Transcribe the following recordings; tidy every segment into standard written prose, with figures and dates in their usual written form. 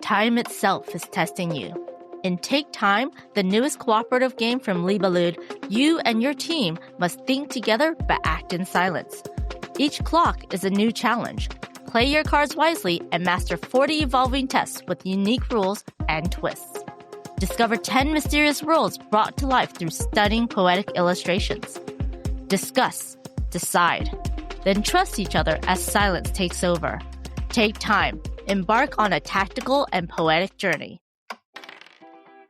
Time itself is testing you. In Take Time, the newest cooperative game from Libellude, you and your team must think together but act in silence. Each clock is a new challenge. Play your cards wisely and master 40 evolving tests with unique rules and twists. Discover 10 mysterious worlds brought to life through stunning poetic illustrations. Discuss, decide, then trust each other as silence takes over. Take time. Embark on a tactical and poetic journey.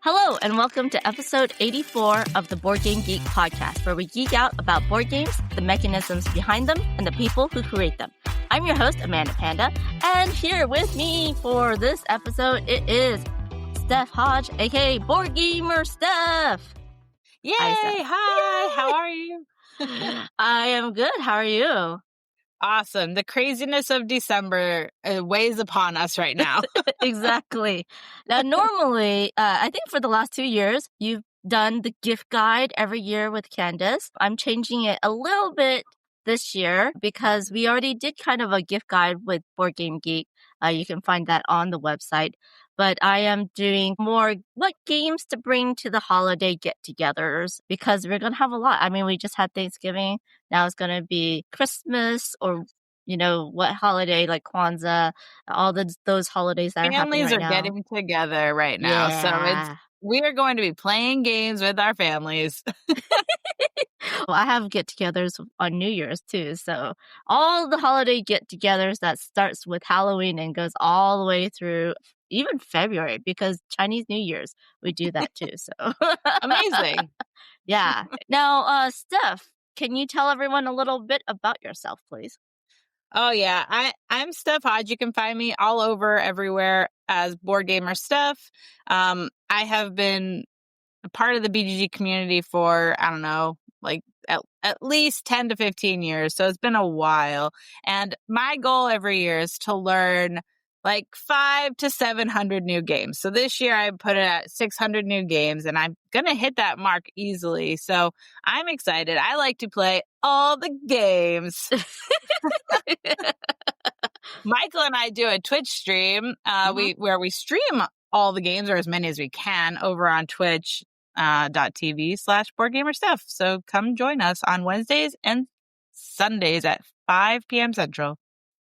Hello, and welcome to episode 84 of the Board Game Geek podcast, where we geek out about board games, the mechanisms behind them, and the people who create them. I'm your host, Amanda Panda, and here with me for this episode, it is Steph Hodge, aka Board Gamer Steph. Yay! Hi, how are you? I am good. How are you? Awesome. The craziness of December weighs upon us right now. Exactly. Now, normally, I think for the last 2 years, you've done the gift guide every year with Candace. I'm changing it a little bit this year because we already did kind of a gift guide with Board Game Geek. You can find that on the website. But I am doing more what games to bring to the holiday get-togethers because we're going to have a lot. I mean, we just had Thanksgiving. Now it's going to be Christmas or, you know, what holiday like Kwanzaa, all those holidays that are happening right now. Families are getting together right now. Yeah. So we are going to be playing games with our families. Well, I have get-togethers on New Year's too. So all the holiday get-togethers that starts with Halloween and goes all the way through even February, because Chinese New Year's, we do that too. So Amazing. Yeah. Now, Steph, can you tell everyone a little bit about yourself, please? Oh, yeah. I'm Steph Hodge. You can find me all over, everywhere as Board Gamer Steph. I have been a part of the BGG community for, I don't know, like at least 10 to 15 years. So it's been a while. And my goal every year is to learn like 500 to 700 new games. So this year I put it at 600 new games, and I'm going to hit that mark easily. So I'm excited. I like to play all the games. Michael and I do a Twitch stream where we stream all the games, or as many as we can, over on twitch.tv/BoardGamerSteph. So come join us on Wednesdays and Sundays at 5 p.m. Central.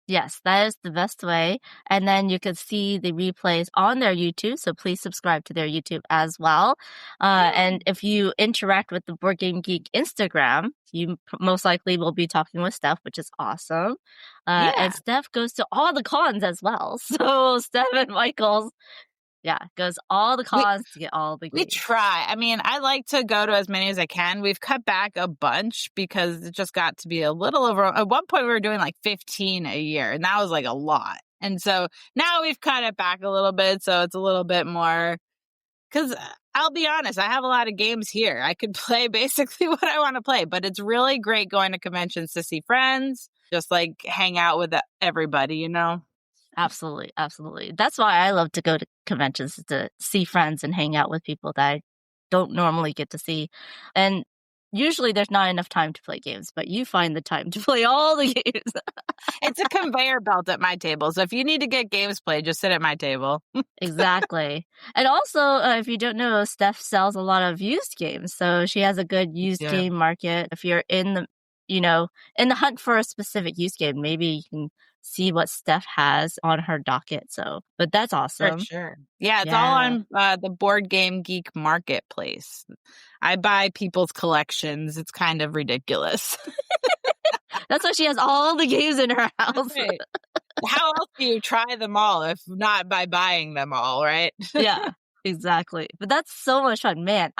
Yes, that is the best way. And then you can see the replays on their YouTube. So please subscribe to their YouTube as well. And if you interact with the Board Game Geek Instagram, you most likely will be talking with Steph, which is awesome. And Steph goes to all the cons as well. So Steph and Michael's, goes all the cons to get all the games. We try. I mean, I like to go to as many as I can. We've cut back a bunch because it just got to be a little over. At one point, we were doing like 15 a year, and that was like a lot. And so now we've cut it back a little bit, so it's a little bit more. Because I'll be honest, I have a lot of games here. I could play basically what I want to play, but it's really great going to conventions to see friends, just like hang out with everybody, you know? Absolutely. Absolutely. That's why I love to go to conventions, to see friends and hang out with people that I don't normally get to see. And usually there's not enough time to play games, but you find the time to play all the games. It's a conveyor belt at my table. So if you need to get games played, just sit at my table. Exactly. And also, if you don't know, Steph sells a lot of used games. So she has a good used game market. If you're in the hunt for a specific used game, maybe you can see what Steph has on her docket. But that's awesome. For sure. Yeah, it's all on the Board Game Geek Marketplace. I buy people's collections. It's kind of ridiculous. That's why she has all the games in her house. Right. How else do you try them all if not by buying them all, right? Yeah, exactly. But that's so much fun. Man,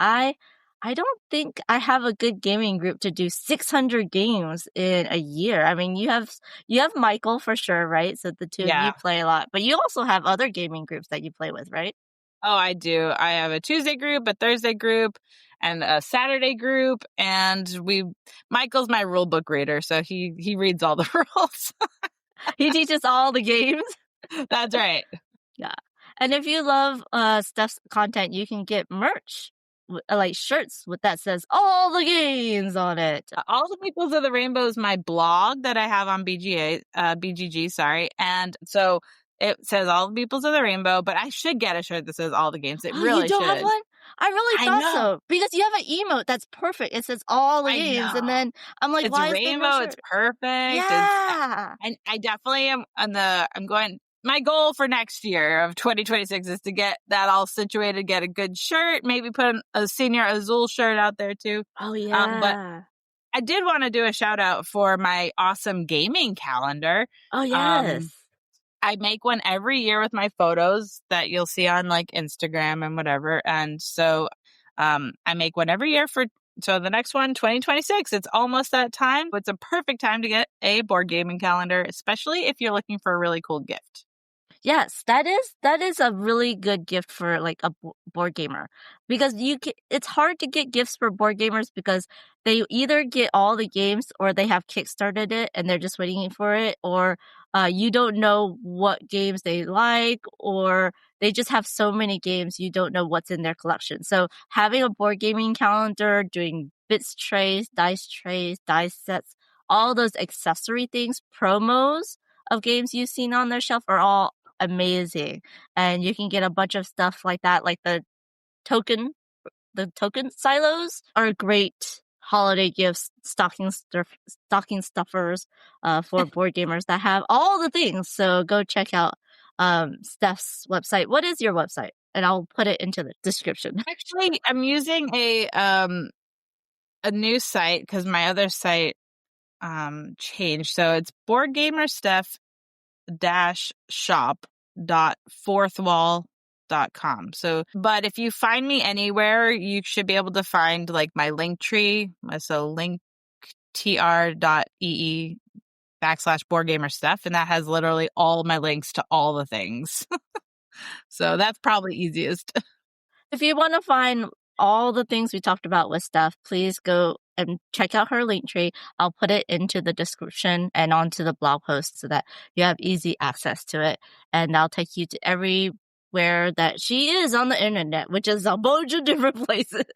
I don't think I have a good gaming group to do 600 games in a year. I mean, you have Michael for sure, right? So the two of you play a lot, but you also have other gaming groups that you play with, right? Oh, I do. I have a Tuesday group, a Thursday group, and a Saturday group. And Michael's my rule book reader, so he reads all the rules. He teaches all the games. That's right. Yeah. And if you love Steph's content, you can get merch. Like shirts with that says all the games on it. All the Peoples of the Rainbow is my blog that I have on BGG, sorry. And so It says all the peoples of the rainbow, but I should get a shirt that says all the games. It Oh, really you don't have should. one? I really I thought know. so. Because you have an emote that's perfect. It says all the I games. And know. then I'm like, It's why is there no rainbow. It's shirt? perfect. Yeah. And I definitely am my goal for next year of 2026 is to get that all situated, get a good shirt, maybe put a Senior Azul shirt out there too. Oh, But yeah. I did want to do a shout out for my awesome gaming calendar. Oh, yes. I make one every year with my photos that you'll see on like Instagram and whatever. And so I make one every year so the next one, 2026, it's almost that time. It's a perfect time to get a board gaming calendar, especially if you're looking for a really cool gift. Yes, that is a really good gift for like a board gamer, because it's hard to get gifts for board gamers because they either get all the games or they have kickstarted it and they're just waiting for it, or you don't know what games they like, or they just have so many games you don't know what's in their collection. So having a board gaming calendar, doing bits trays, dice sets, all those accessory things, promos of games you've seen on their shelf are all amazing. And you can get a bunch of stuff like that, like the token silos are great holiday gifts, stocking stuffers for board gamers that have all the things. So go check out Steph's website. What is your website? And I'll put it into the description. Actually, I'm using a new site because my other site changed. So it's Board Gamer Steph shop.fourthwall.com. So, but if you find me anywhere, you should be able to find like my link tree. So linktr.ee/boardgamersteph, and that has literally all my links to all the things. So that's probably easiest. If you want to find all the things we talked about with Steph, please go and check out her link tree. I'll put it into the description and onto the blog post so that you have easy access to it. And I'll take you to everywhere that she is on the internet, which is a bunch of different places.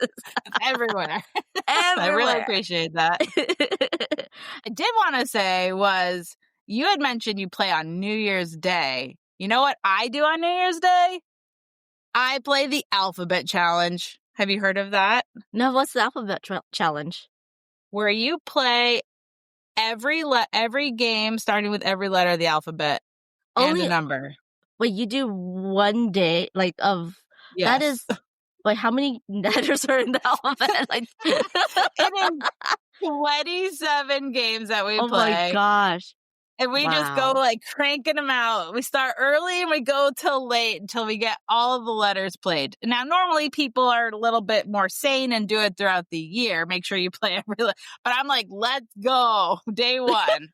Everywhere. Everywhere. I really appreciate that. I did want to say was, you had mentioned you play on New Year's Day. You know what I do on New Year's Day? I play the Alphabet Challenge. Have you heard of that? No, what's the Alphabet Challenge? Where you play every game starting with every letter of the alphabet and a number. Wait, you do one day, like, of... Yes. That is... Wait, how many letters are in the alphabet? Like, it is 27 games that we play. Oh my gosh. And we just go like cranking them out. We start early and we go till late until we get all of the letters played. Now, normally people are a little bit more sane and do it throughout the year. Make sure you play every letter. But I'm like, let's go. Day one.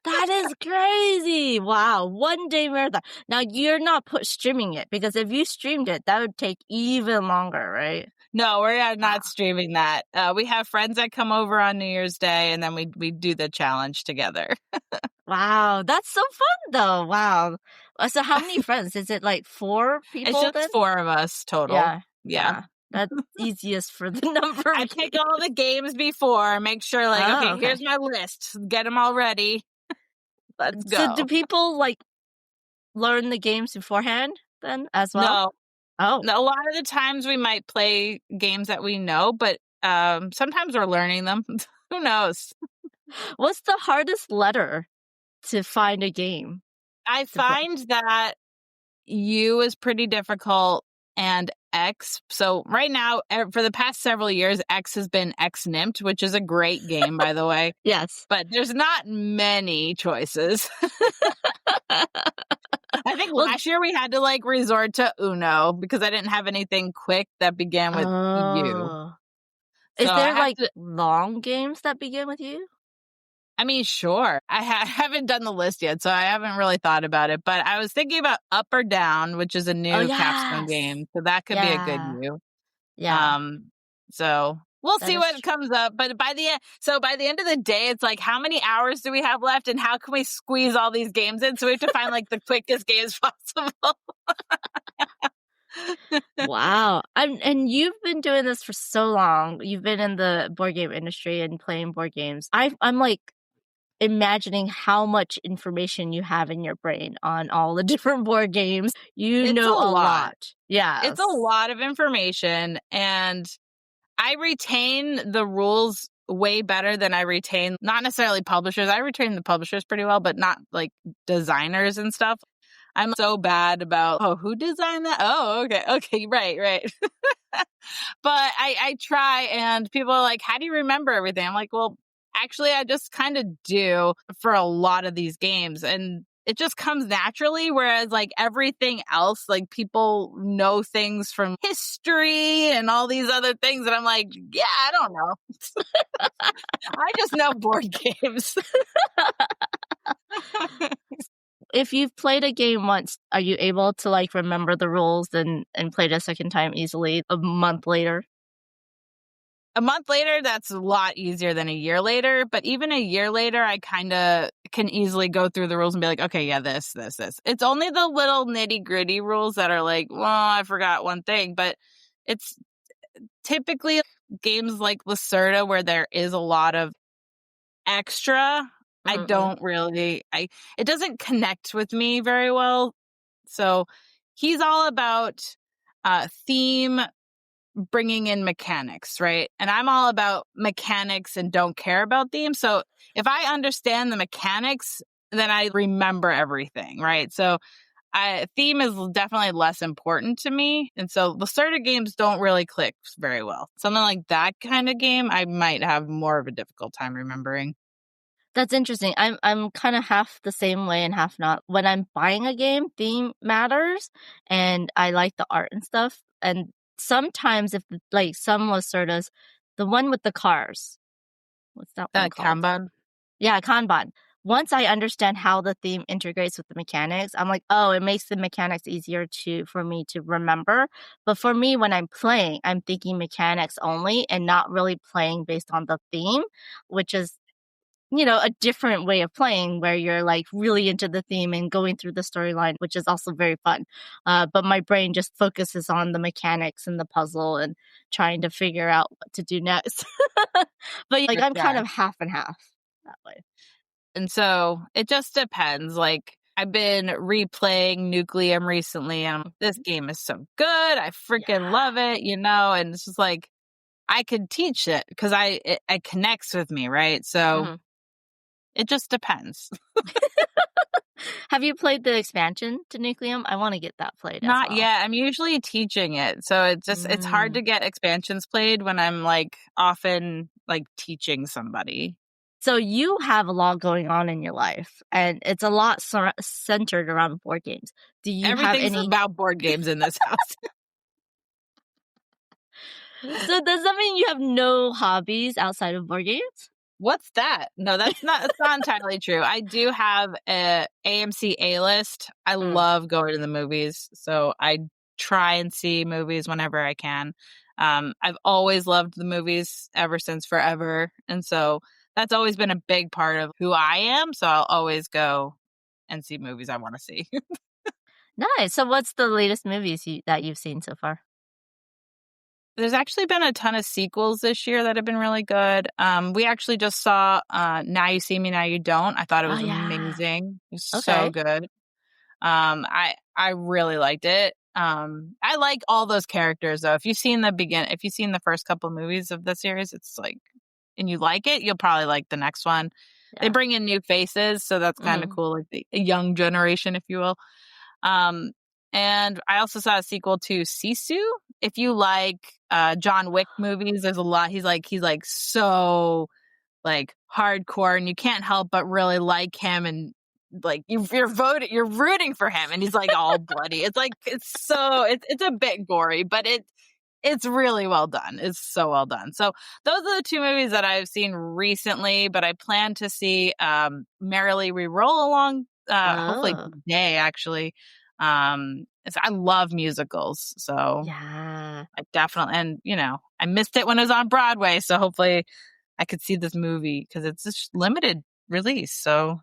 That is crazy. Wow. 1 day marathon. Now, you're not streaming it, because if you streamed it, that would take even longer, right? No, we're not streaming that. We have friends that come over on New Year's Day, and then we do the challenge together. Wow, that's so fun, though. Wow. So how many friends? Is it like 4 people? It's just then? 4 of us total. Yeah. That's easiest for the number. I pick all the games before, make sure okay, here's my list. Get them all ready. Let's go. So do people like learn the games beforehand then as well? No. Oh. A lot of the times we might play games that we know, but sometimes we're learning them. Who knows? What's the hardest letter to find a game? I find that U is pretty difficult, and X. So right now, for the past several years, X has been X-Nimmt, which is a great game, by the way. Yes. But there's not many choices. I think last year we had to resort to Uno because I didn't have anything quick that began with U. Is there long games that begin with U? I mean, sure. I haven't done the list yet, so I haven't really thought about it. But I was thinking about Up or Down, which is a new capstone game. So that could be a good U. Yeah. So we'll see what comes up. But by the end of the day, it's like, how many hours do we have left, and how can we squeeze all these games in? So we have to find the quickest games possible. Wow. And you've been doing this for so long. You've been in the board game industry and playing board games. I'm imagining how much information you have in your brain on all the different board games. You know a lot. Yeah. It's a lot of information, and I retain the rules way better than I retain, not necessarily publishers. I retain the publishers pretty well, but not like designers and stuff. I'm so bad about, oh, who designed that? Oh, okay, right. But I try, and people are like, how do you remember everything? I'm like, well, actually, I just kind of do for a lot of these games. And it just comes naturally. Whereas like everything else, like people know things from history and all these other things. And I'm like, yeah, I don't know. I just know board games. If you've played a game once, are you able to like remember the rules and play it a second time easily a month later? A month later, that's a lot easier than a year later. But even a year later, I kind of can easily go through the rules and be like, okay, yeah, this. It's only the little nitty gritty rules that are like, well, I forgot one thing. But it's typically games like Lacerda where there is a lot of extra. I don't really, it doesn't connect with me very well. So he's all about theme, bringing in mechanics, right? And I'm all about mechanics and don't care about theme. So if I understand the mechanics, then I remember everything, right? So theme is definitely less important to me. And so Lacerda games don't really click very well. Something like that kind of game, I might have more of a difficult time remembering. That's interesting. I'm kind of half the same way and half not. When I'm buying a game, theme matters, and I like the art and stuff. And sometimes, if like some Lacerdas, the one with the cars, what's that one called? Kanban. Yeah, Kanban. Once I understand how the theme integrates with the mechanics, I'm like, oh, it makes the mechanics easier for me to remember. But for me, when I'm playing, I'm thinking mechanics only and not really playing based on the theme, which is a different way of playing where you're like really into the theme and going through the storyline, which is also very fun. But my brain just focuses on the mechanics and the puzzle and trying to figure out what to do next. But like I'm kind of half and half that way. And so it just depends. Like I've been replaying Nucleum recently, and this game is so good. I freaking love it, and it's just like I could teach it because it connects with me, right? So it just depends. Have you played the expansion to Nucleum? I want to get that played. Not yet. I'm usually teaching it. So it's hard to get expansions played when I'm like often like teaching somebody. So you have a lot going on in your life, and it's a lot centered around board games. Do you have any about board games in this house? So does that mean you have no hobbies outside of board games? What's that? No, that's not entirely true. I do have a AMC A-list. I love going to the movies, so I try and see movies whenever I can. I've always loved the movies ever since forever, and so that's always been a big part of who I am. So I'll always go and see movies I want to see. Nice. So what's the latest movies that you've seen so far? There's actually been a ton of sequels this year that have been really good. We actually just saw Now You See Me, Now You Don't. I thought it was amazing. It was so good. I really liked it. I like all those characters though. If you've seen the first couple movies of the series, it's like, and you like it, you'll probably like the next one. Yeah. They bring in new faces, so that's kind of cool, like the young generation, if you will. And I also saw a sequel to Sisu. If you like John Wick movies, there's a lot. He's like so like hardcore, and you can't help but really like him, and like you're rooting for him, and he's like all bloody. It's like it's a bit gory, but it's really well done. It's so well done. So those are the two movies that I've seen recently, but I plan to see Merrily We Roll Along hopefully today actually. I love musicals, so yeah, I definitely, and I missed it when it was on Broadway, so hopefully I could see this movie because it's a limited release. So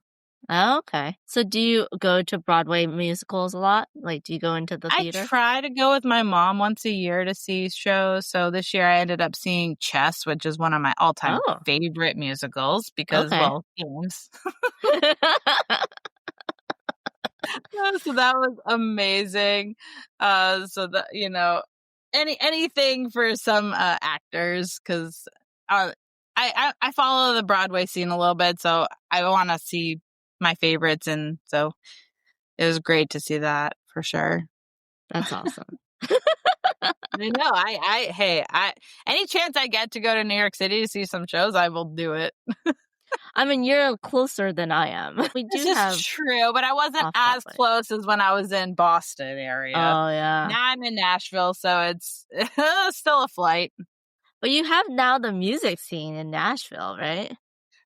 Oh, okay. So do you go to Broadway musicals a lot? Like, do you go into the I theater? try to go with my mom once a year to see shows. So this year I ended up seeing Chess, which is one of my all-time Oh, favorite musicals because, okay. well, games. So that was amazing. So that, anything for some actors, because I follow the Broadway scene a little bit, so I want to see my favorites, and so it was great to see that for sure. That's awesome. I know. Hey, any chance I get to go to New York City to see some shows, I will do it. I mean, you're closer than I am. We This do is have true, but I wasn't off as Broadway. close as when I was in Boston area. Oh, yeah. Now I'm in Nashville, so it's still a flight. But you have now the music scene in Nashville, right?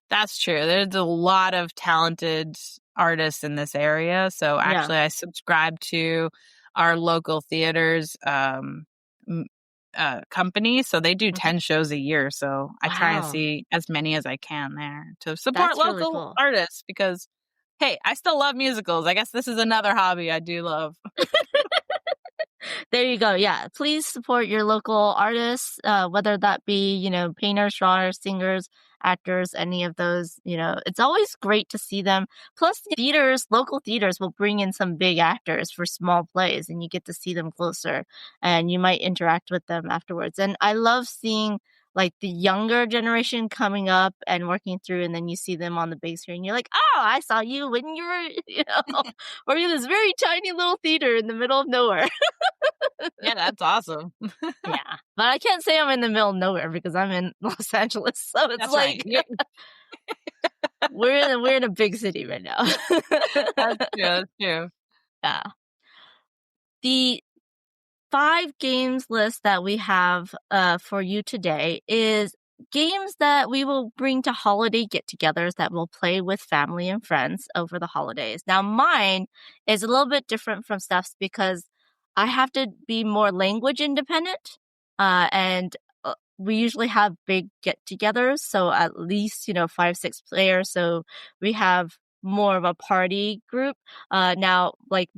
That's true. There's a lot of talented artists in this area. So Yeah. actually, I subscribe to our local theaters company. So they do 10 shows a year. So I try and Wow. see as many as I can there to support That's really local cool. artists because, hey, I still love musicals. I guess this is another hobby I do love. There you go. Yeah. Please support your local artists, whether that be, painters, drawers, singers, actors, any of those. It's always great to see them. Plus, local theaters will bring in some big actors for small plays and you get to see them closer and you might interact with them afterwards. And I love seeing like the younger generation coming up and working through, and then you see them on the big screen. You're like, oh, I saw you when you were, working in this very tiny little theater in the middle of nowhere. Yeah, that's awesome. Yeah, but I can't say I'm in the middle of nowhere because I'm in Los Angeles, so it's That's like right. we're in a big city right now. That's true. That's true. Yeah. The 5 games list that we have for you today is games that we will bring to holiday get-togethers that we'll play with family and friends over the holidays. Now, mine is a little bit different from Steph's because I have to be more language independent, and we usually have big get-togethers, so at least 5, 6 players. So we have more of a party group. Now, like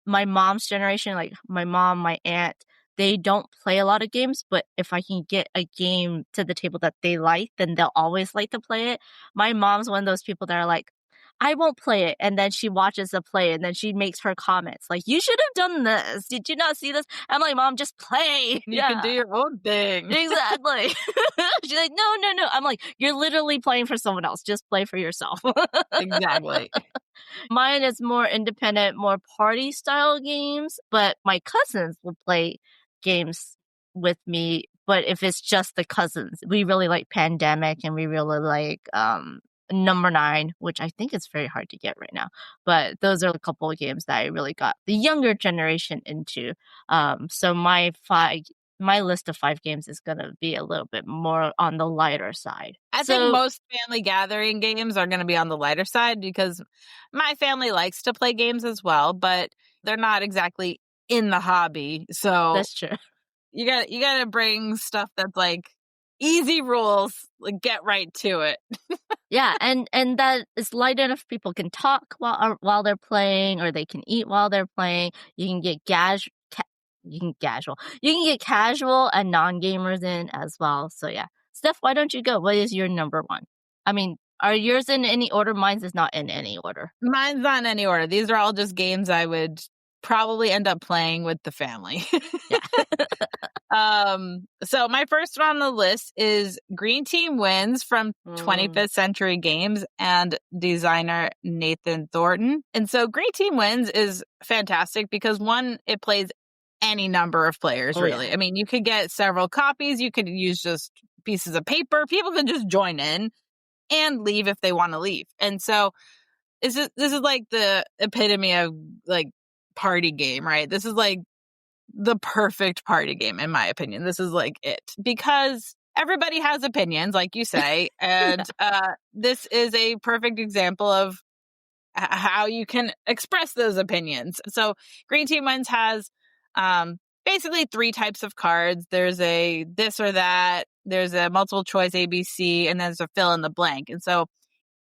my mom's generation, like my mom, my aunt, they don't play a lot of games, but if I can get a game to the table that they like, then they'll always like to play it. My mom's one of those people that are like, I won't play it. And then she watches the play and then she makes her comments like, you should have done this. Did you not see this? I'm like, Mom, just play. You can do your own thing. Exactly. She's like, no, no, no. I'm like, you're literally playing for someone else. Just play for yourself. Exactly. Mine is more independent, more party style games, but my cousins will play games with me. But if it's just the cousins, we really like Pandemic and we really like Number 9, which I think is very hard to get right now. But those are a couple of games that I really got the younger generation into. So my list of 5 games is going to be a little bit more on the lighter side. I think most family gathering games are going to be on the lighter side because my family likes to play games as well, but they're not exactly in the hobby. So that's true. You got to bring stuff that's like easy rules, like get right to it. Yeah, and that is light enough people can talk while they're playing, or they can eat while they're playing. You can get casual and non-gamers in as well. So yeah. Steph, why don't you go? What is your number 1? I mean, are yours in any order? Mine's is not in any order. Mine's not in any order. These are all just games I would probably end up playing with the family. Yeah. So my first one on the list is Green Team Wins from 25th Century Games and designer Nathan Thornton. And so Green Team Wins is fantastic because one, it plays any number of players, really. Yeah. I mean, you could get several copies. You could use just pieces of paper. People can just join in and leave if they want to leave. And so this is like the epitome of like party game, right? This is like the perfect party game, in my opinion. This is like it because everybody has opinions, like you say. And this is a perfect example of how you can express those opinions. So Green Team Wins has basically 3 types of cards. There's a this or that, there's a multiple choice ABC, and there's a fill in the blank. And so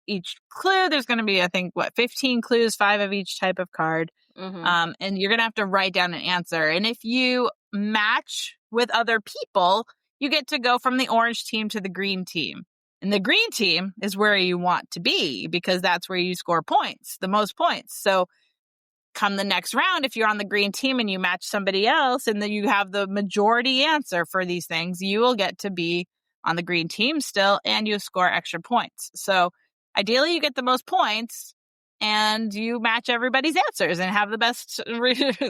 each clue. There's going to be, I think, 15 clues, 5 of each type of card. And you're going to have to write down an answer. And if you match with other people, you get to go from the orange team to the green team. And the green team is where you want to be because that's where you score points, the most points. So come the next round, if you're on the green team and you match somebody else and then you have the majority answer for these things, you will get to be on the green team still and you score extra points. So ideally you get the most points and you match everybody's answers and have the best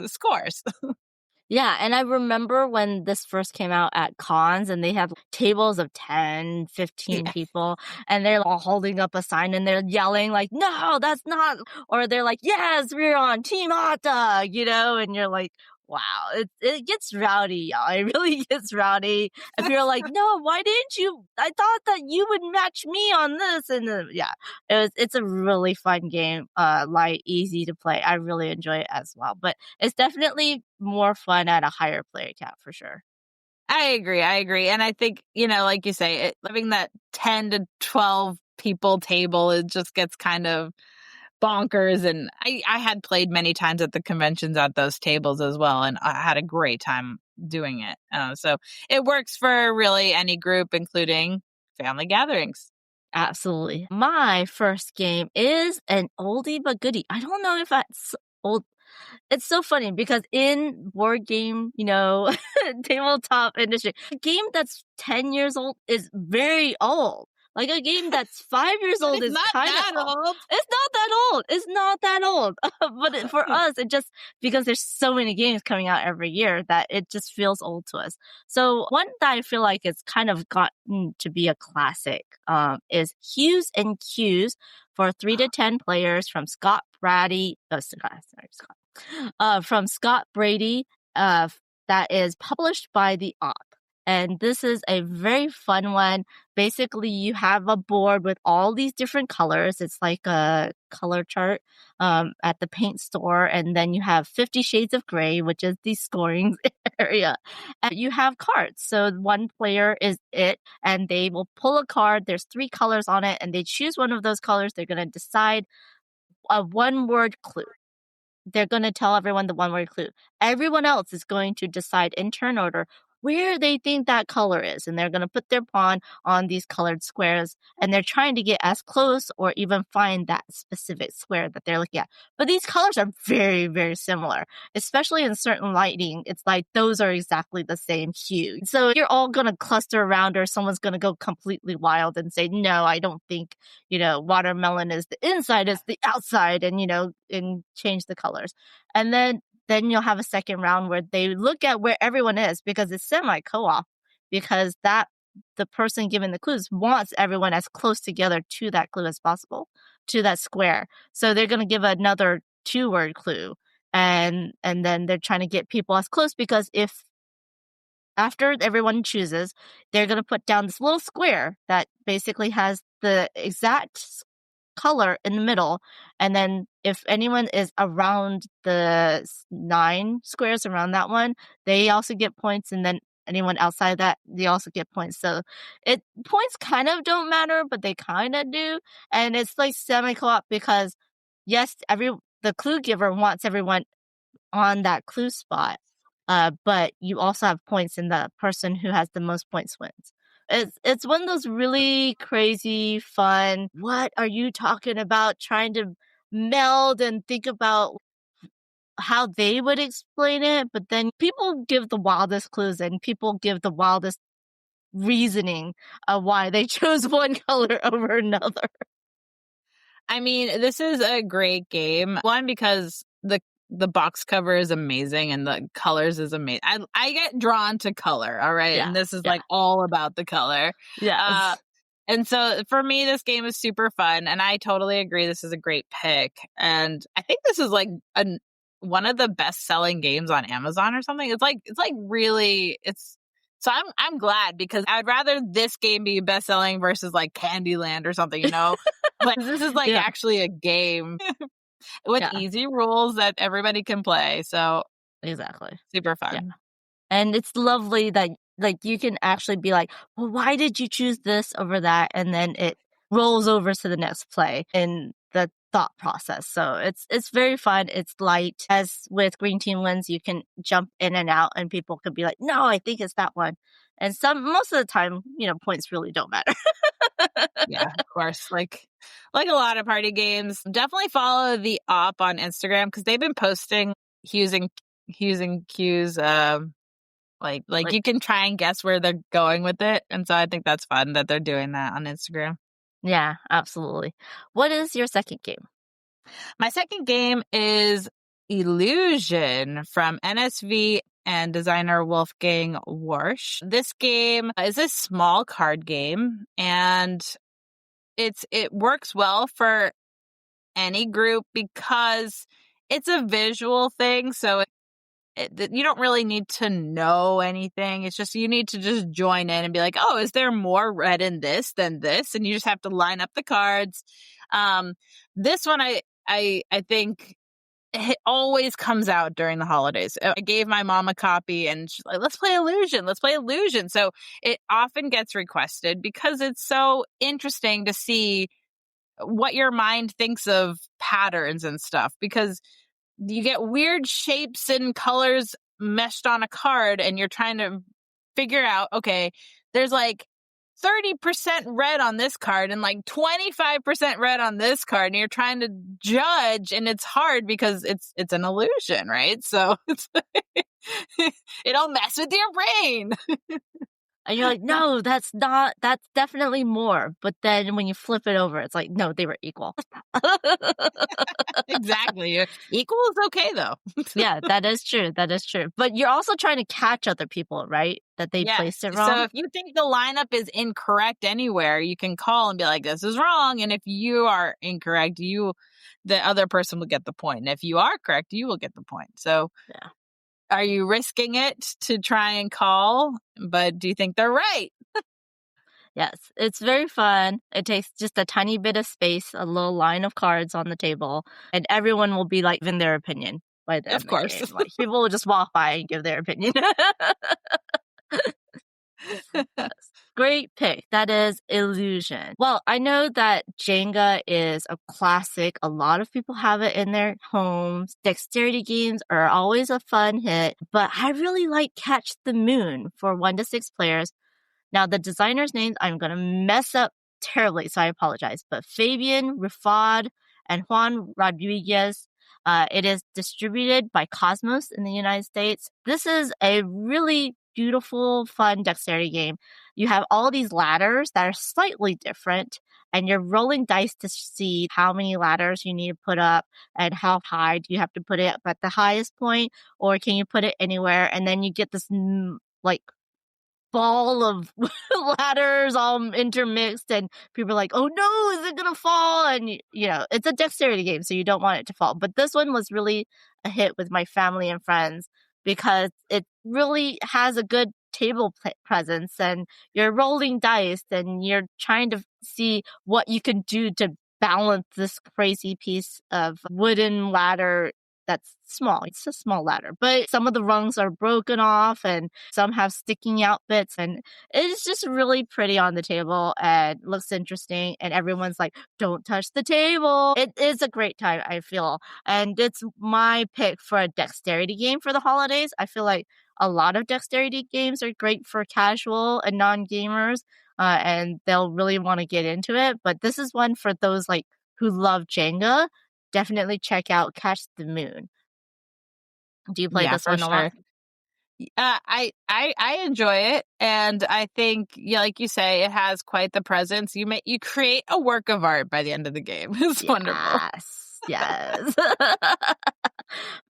scores. Yeah, and I remember when this first came out at cons and they have tables of 10, 15 people and they're all holding up a sign and they're yelling like, no, that's not, or they're like, yes, we're on Team Hot Dog, you know, and you're like, wow, it gets rowdy, y'all. It really gets rowdy. If you're like, no, why didn't you? I thought that you would match me on this. And yeah, it's a really fun game. Light, easy to play. I really enjoy it as well. But it's definitely more fun at a higher player count for sure. I agree. And I think, you know, like you say, having that 10 to 12 people table, it just gets kind of bonkers. And I had played many times at the conventions at those tables as well, and I had a great time doing it. So it works for really any group, including family gatherings. Absolutely. My first game is an oldie but goodie. I don't know if that's old. It's so funny because in board game, you know, tabletop industry, a game that's 10 years old is very old. Like a game that's 5 years old is kind of old. It's not that old. It's not that old. But for us, it just, because there's so many games coming out every year that it just feels old to us. So one that I feel like it's kind of gotten to be a classic is Hues and Cues for 3 to 10 players from Scott Brady. From Scott Brady, that is published by the Op. And this is a very fun one. Basically, you have a board with all these different colors. It's like a color chart at the paint store. And then you have 50 Shades of Gray, which is the scoring area. And you have cards. So one player is it, and they will pull a card. There's 3 colors on it, and they choose one of those colors. They're going to decide a one-word clue. They're going to tell everyone the one-word clue. Everyone else is going to decide in turn order where they think that color is. And they're going to put their pawn on these colored squares. And they're trying to get as close or even find that specific square that they're looking at. But these colors are very, very similar, especially in certain lighting. It's like those are exactly the same hue. So you're all going to cluster around, or someone's going to go completely wild and say, no, I don't think, you know, watermelon is the inside, it's the outside, and, you know, and change the colors. And then you'll have a second round where they look at where everyone is, because it's semi-co-op, because that the person giving the clues wants everyone as close together to that clue as possible, to that square. So they're going to give another 2-word clue, and then they're trying to get people as close, because if after everyone chooses, they're going to put down this little square that basically has the exact color in the middle, and then if anyone is around the 9 squares around that one, they also get points, and then anyone outside that, they also get points. So points kind of don't matter, but they kind of do, and it's like semi-co-op, because yes, the clue giver wants everyone on that clue spot, but you also have points, and the person who has the most points wins. It's one of those really crazy, fun, what are you talking about, trying to meld and think about how they would explain it. But then people give the wildest clues, and people give the wildest reasoning of why they chose one color over another. I mean, this is a great game. One, because the box cover is amazing and the colors is amazing. I get drawn to color, all right? Yeah, and this is like all about the color. Yeah. And so for me, this game is super fun, and I totally agree. This is a great pick. And I think this is like one of the best selling games on Amazon or something. It's like really, so I'm glad, because I'd rather this game be best selling versus like Candyland or something, you know? But this is like actually a game with easy rules that everybody can play. So exactly, super fun. Yeah. And it's lovely that like you can actually be like, well, why did you choose this over that? And then rolls over to the next play in the thought process. So it's very fun. It's light. As with Green Team wins, you can jump in and out and people could be like, no, I think it's that one. And most of the time, points really don't matter. Yeah, of course. Like a lot of party games, definitely follow the op on Instagram because they've been posting Hues and Cues. Like you can try and guess where they're going with it, and so I think that's fun that they're doing that on Instagram. Yeah, absolutely. What is your second game? My second game is Illusion from NSV and designer Wolfgang Warsch. This game is a small card game, and it works well for any group because it's a visual thing. So you don't really need to know anything. It's just you need to just join in and be like, oh, is there more red in this than this? And you just have to line up the cards. This one, I think it always comes out during the holidays. I gave my mom a copy and she's like, let's play Illusion. Let's play Illusion. So it often gets requested because it's so interesting to see what your mind thinks of patterns and stuff, because you get weird shapes and colors meshed on a card and you're trying to figure out, okay, there's like 30% red on this card and like 25% red on this card, and you're trying to judge, and it's hard because it's an illusion, right? So it'll mess with your brain. And you're like, no, that's definitely more. But then when you flip it over, it's like, no, they were equal. Exactly. Equal is okay, though. Yeah, that is true. That is true. But you're also trying to catch other people, right? That they placed it wrong. So if you think the lineup is incorrect anywhere, you can call and be like, this is wrong. And if you are incorrect, the other person will get the point. And if you are correct, you will get the point. So yeah. Are you risking it to try and call? But do you think they're right? Yes, it's very fun. It takes just a tiny bit of space, a little line of cards on the table, and everyone will be like giving their opinion by the end Of course. the game. Like, people will just walk by and give their opinion. Yes. Great pick. That is Illusion. Well, I know that Jenga is a classic. A lot of people have it in their homes. Dexterity games are always a fun hit, but I really like Catch the Moon for 1 to 6 players. Now, the designers' names I'm going to mess up terribly, so I apologize. But Fabian Rifaud and Juan Rodriguez. It is distributed by Cosmos in the United States. This is a really beautiful, fun dexterity game. You have all these ladders that are slightly different, and you're rolling dice to see how many ladders you need to put up and how high do you have to put it up at the highest point, or can you put it anywhere? And then you get this like ball of ladders all intermixed, and people are like, oh no, is it gonna fall? And it's a dexterity game, so you don't want it to fall. But this one was really a hit with my family and friends because it really has a good table presence, and you're rolling dice and you're trying to see what you can do to balance this crazy piece of wooden ladder that's small. It's a small ladder, but some of the rungs are broken off and some have sticking out bits, and it's just really pretty on the table and looks interesting, and everyone's like, don't touch the table. It is a great time, I feel, and it's my pick for a dexterity game for the holidays. I feel like a lot of dexterity games are great for casual and non-gamers, and they'll really want to get into it, but this is one for those like who love Jenga. Definitely check out Catch the Moon. Do you play this one a lot? I enjoy it, and I think, like you say, it has quite the presence. You create a work of art by the end of the game. It's wonderful. Yes.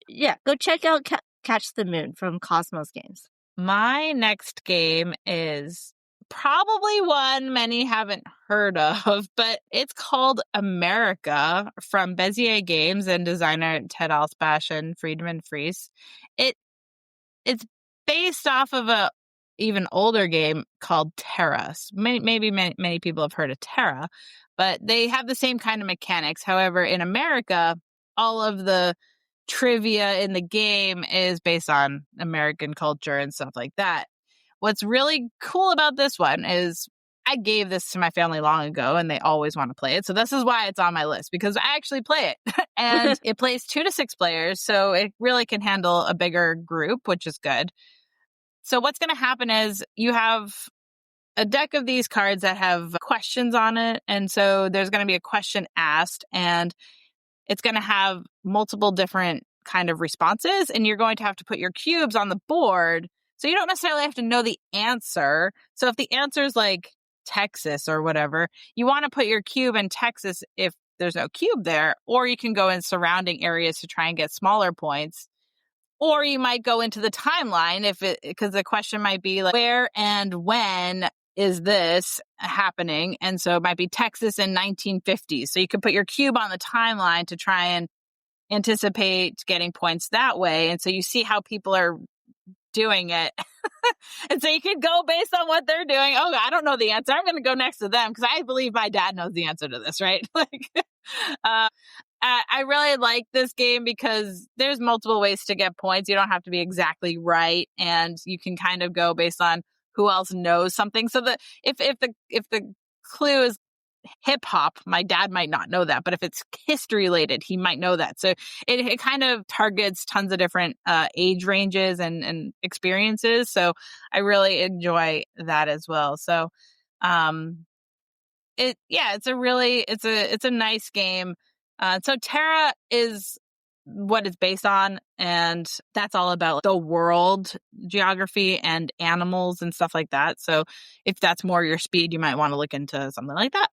Yeah, go check out Catch the Moon from Cosmos Games. My next game is probably one many haven't heard of, but it's called America from Bezier Games and designer Ted Alspach and Friedman Fries. It's based off of a even older game called Terra. Maybe many people have heard of Terra, but they have the same kind of mechanics. However, in America, all of the trivia in the game is based on American culture and stuff like that. What's really cool about this one is I gave this to my family long ago and they always want to play it. So this is why it's on my list, because I actually play it. And it plays 2 to 6 players. So it really can handle a bigger group, which is good. So what's going to happen is you have a deck of these cards that have questions on it. And so there's going to be a question asked and it's going to have multiple different kind of responses. And you're going to have to put your cubes on the board. So you don't necessarily have to know the answer. So if the answer is like Texas or whatever, you want to put your cube in Texas if there's no cube there, or you can go in surrounding areas to try and get smaller points. Or you might go into the timeline because the question might be like, where and when is this happening? And so it might be Texas in 1950s. So you could put your cube on the timeline to try and anticipate getting points that way. And so you see how people are doing it. And so you could go based on what they're doing. Oh, I don't know the answer. I'm going to go next to them because I believe my dad knows the answer to this, right? I really like this game because there's multiple ways to get points. You don't have to be exactly right, and you can kind of go based on who else knows something. So that if the clue is hip hop, my dad might not know that, but if it's history related, he might know that. So it kind of targets tons of different age ranges and experiences. So I really enjoy that as well. So it's a nice game. So Terra is what it's based on, and that's all about the world geography and animals and stuff like that. So if that's more your speed, you might want to look into something like that.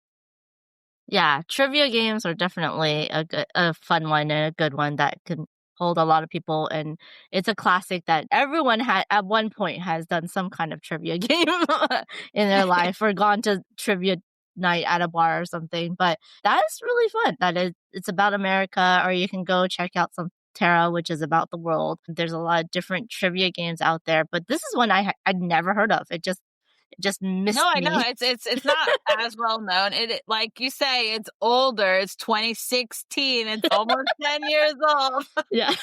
Yeah, trivia games are definitely a fun one and a good one that can hold a lot of people. And it's a classic that everyone at one point has done some kind of trivia game in their life or gone to trivia night at a bar or something. But that is really fun. It's about America, or you can go check out some Terra, which is about the world. There's a lot of different trivia games out there, but this is one I'd never heard of. It just missed No, I me. know it's not as well known. It like you say, it's older. It's 2016. It's almost 10 years old. Yeah.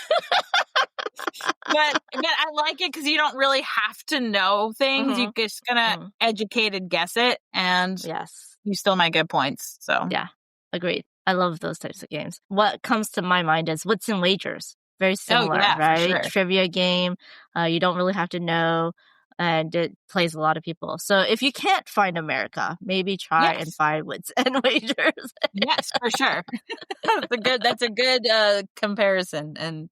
But I like it because you don't really have to know things. Mhm. You're just gonna educated guess it, and Yes. you still might get points. So Yeah, agreed. I love those types of games. What comes to my mind is Wits and Wagers. Very similar, yeah, for right? sure. Trivia game. You don't really have to know, and it plays a lot of people. So if you can't find America, maybe try and find Wits and Wagers. Yes, for sure. That's a good comparison and